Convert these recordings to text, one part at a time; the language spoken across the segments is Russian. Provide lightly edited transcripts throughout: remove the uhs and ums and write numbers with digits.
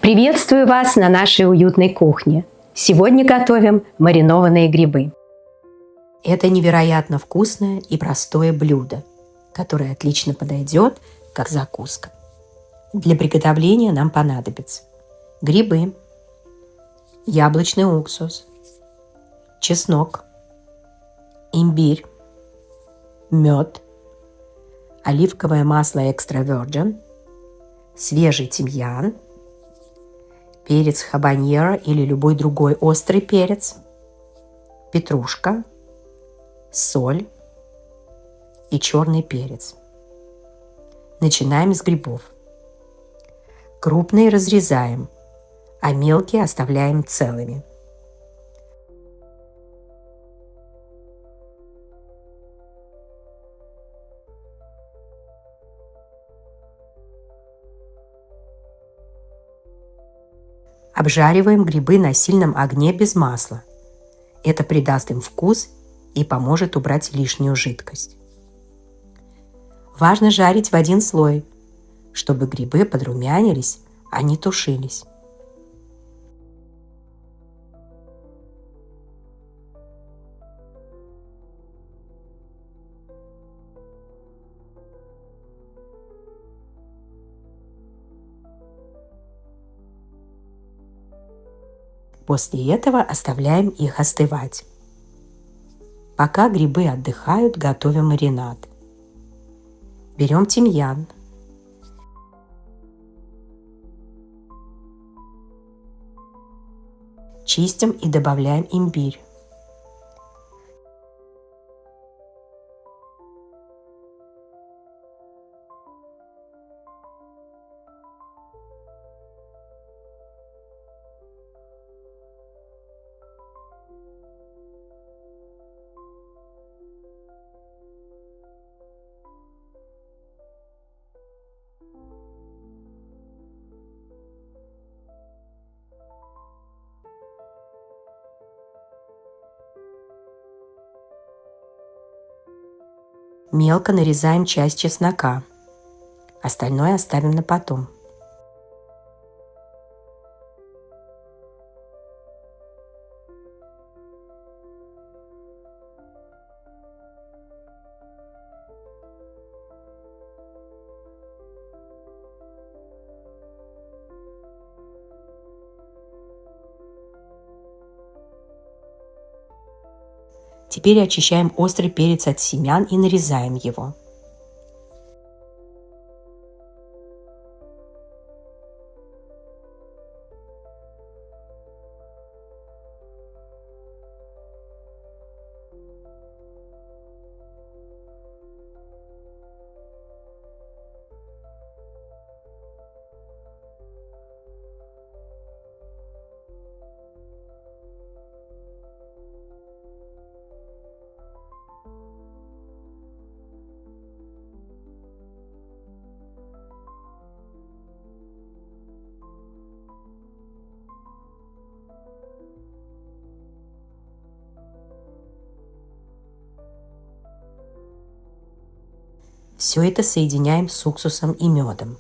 Приветствую вас на нашей уютной кухне. Сегодня готовим маринованные грибы. Это невероятно вкусное и простое блюдо, которое отлично подойдет как закуска. Для приготовления нам понадобится грибы, яблочный уксус, чеснок, имбирь, мед, оливковое масло экстра virgin, свежий тимьян, перец хабаньеро или любой другой острый перец, петрушка, соль и черный перец. Начинаем с грибов. Крупные разрезаем, а мелкие оставляем целыми. Обжариваем грибы на сильном огне без масла. Это придаст им вкус и поможет убрать лишнюю жидкость. Важно жарить в один слой, чтобы грибы подрумянились, а не тушились. После этого оставляем их остывать. Пока грибы отдыхают, готовим маринад. Берем тимьян, чистим и добавляем имбирь. Мелко нарезаем часть чеснока. Остальное оставим на потом. Теперь очищаем острый перец от семян и нарезаем его. Все это соединяем с уксусом и медом.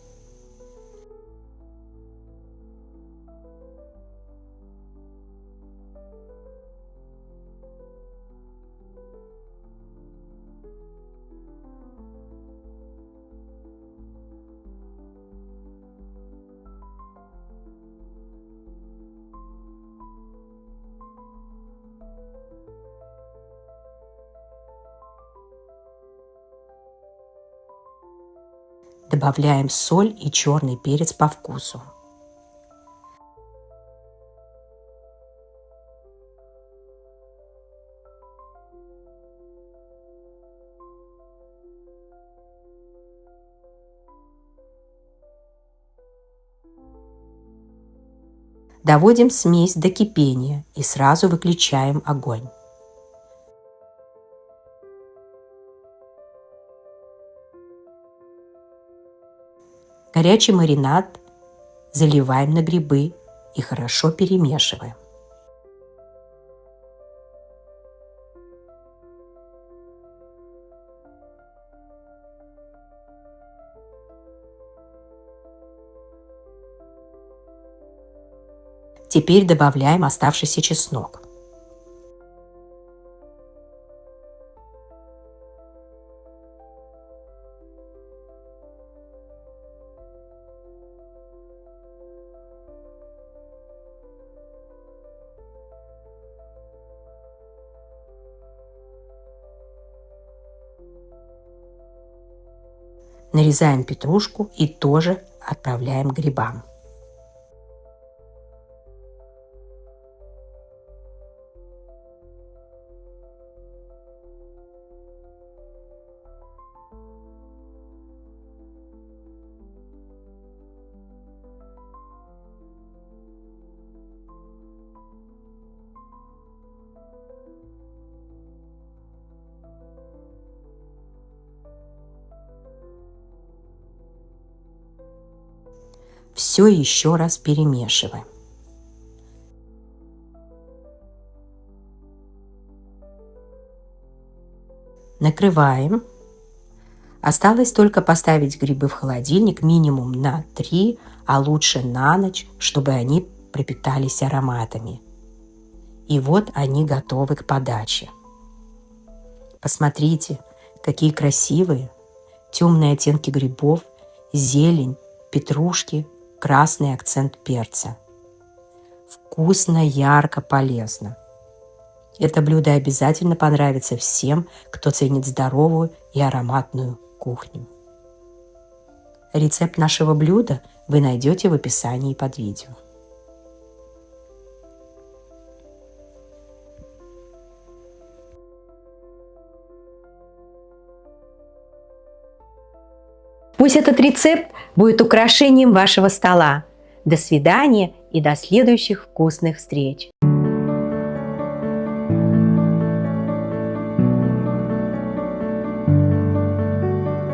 Добавляем соль и черный перец по вкусу. Доводим смесь до кипения и сразу выключаем огонь. Горячий маринад заливаем на грибы и хорошо перемешиваем. Теперь добавляем оставшийся чеснок. Нарезаем петрушку и тоже отправляем к грибам. Все еще раз перемешиваем. Накрываем. Осталось только поставить грибы в холодильник минимум на 3, а лучше на ночь, чтобы они пропитались ароматами. И вот они готовы к подаче. Посмотрите, какие красивые темные оттенки грибов, зелень, петрушки, красный акцент перца. Вкусно, ярко, полезно. Это блюдо обязательно понравится всем, кто ценит здоровую и ароматную кухню. Рецепт нашего блюда вы найдете в описании под видео. Пусть этот рецепт будет украшением вашего стола. До свидания и до следующих вкусных встреч!